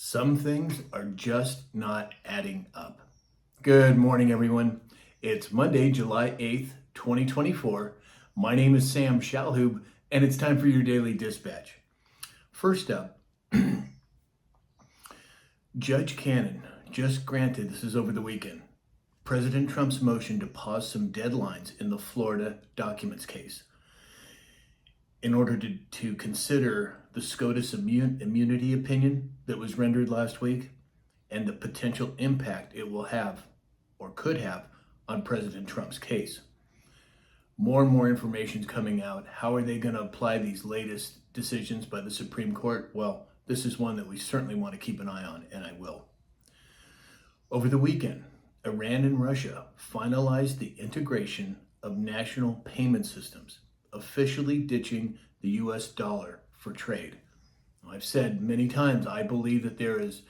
Some things are just not adding up. Good morning, everyone. It's Monday, July 8th, 2024. My name is Sam Shalhoub, and it's time for your daily dispatch. First up, Judge Cannon just granted, this is over the weekend, President Trump's motion to pause some deadlines in the Florida documents case in order to consider the SCOTUS immunity opinion that was rendered last week and the potential impact it will have or could have on President Trump's case. More and more information is coming out. How are they going to apply these latest decisions by the Supreme Court? Well, this is one that we certainly want to keep an eye on, and I will. Over the weekend, Iran and Russia finalized the integration of national payment systems, officially ditching the US dollar for trade. I've said many times, I believe that there is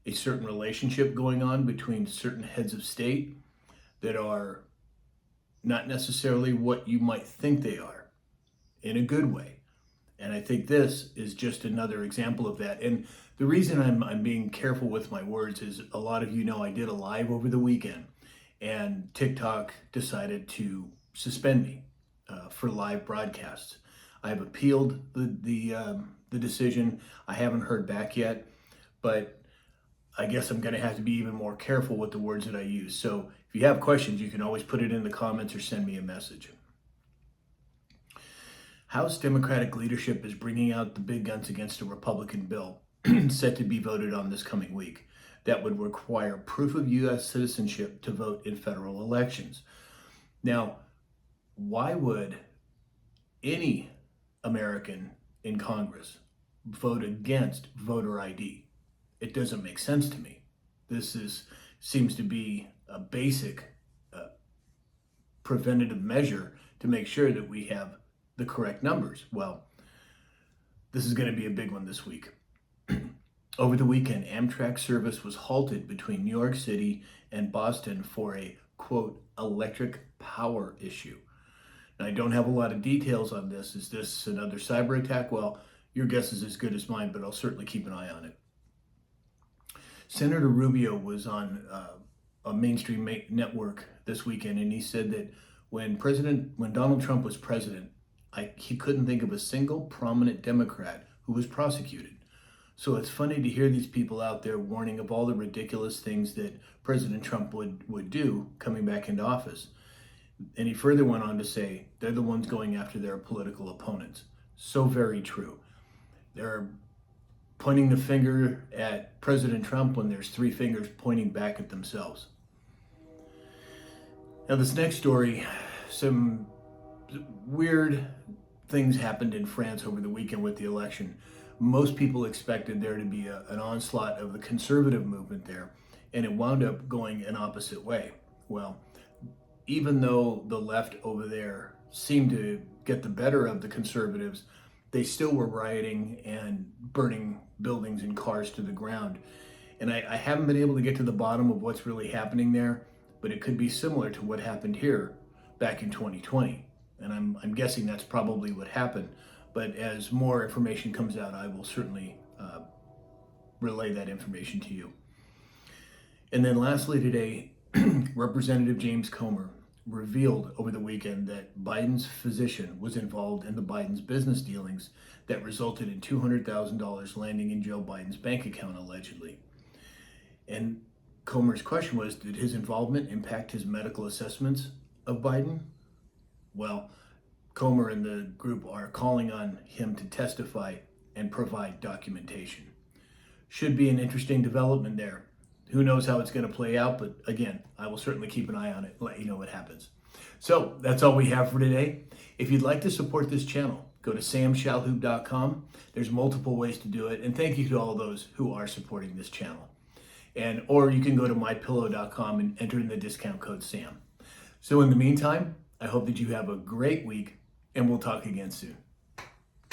a certain relationship going on between certain heads of state that are not necessarily what you might think they are, in a good way. And I think this is just another example of that. And the reason I'm being careful with my words is a lot of you know I did a live over the weekend, and TikTok decided to suspend me for live broadcasts. I have appealed the decision. I haven't heard back yet, but I guess I'm going to have to be even more careful with the words that I use. So if you have questions, you can always put it in the comments or send me a message. House Democratic leadership is bringing out the big guns against a Republican bill set to be voted on this coming week that would require proof of U.S. citizenship to vote in federal elections. Now, why would any American in Congress vote against voter ID? It doesn't make sense to me. This seems to be a basic preventative measure to make sure that we have the correct numbers. Well, this is going to be a big one this week. Over the weekend, Amtrak service was halted between New York City and Boston for a, quote, electric power issue. Now, I don't have a lot of details on this. Is this another cyber attack? Well, your guess is as good as mine, but I'll certainly keep an eye on it. Senator Rubio was on a mainstream network this weekend, and he said that when Donald Trump was president, he couldn't think of a single prominent Democrat who was prosecuted. So it's funny to hear these people out there warning of all the ridiculous things that President Trump would do coming back into office. And he further went on to say they're the ones going after their political opponents. So very true. They're pointing the finger at President Trump when there's three fingers pointing back at themselves. Now, this next story, some weird things happened in France over the weekend with the election. Most people expected there to be an onslaught of the conservative movement there, and it wound up going an opposite way. Well, even though the left over there seemed to get the better of the conservatives, they still were rioting and burning buildings and cars to the ground. And I haven't been able to get to the bottom of what's really happening there, but it could be similar to what happened here back in 2020. And I'm guessing that's probably what happened. But as more information comes out, I will certainly relay that information to you. And then lastly today, Representative James Comer revealed over the weekend that Biden's physician was involved in the Biden's business dealings that resulted in $200,000 landing in Joe Biden's bank account, allegedly. And Comer's question was, did his involvement impact his medical assessments of Biden? Well, Comer and the group are calling on him to testify and provide documentation. Should be an interesting development there. Who knows how it's going to play out, but again, I will certainly keep an eye on it and let you know what happens. So that's all we have for today. If you'd like to support this channel, go to samshalhoub.com. There's multiple ways to do it, and thank you to all those who are supporting this channel. Or you can go to mypillow.com and enter in the discount code SAM. So in the meantime, I hope that you have a great week, and we'll talk again soon.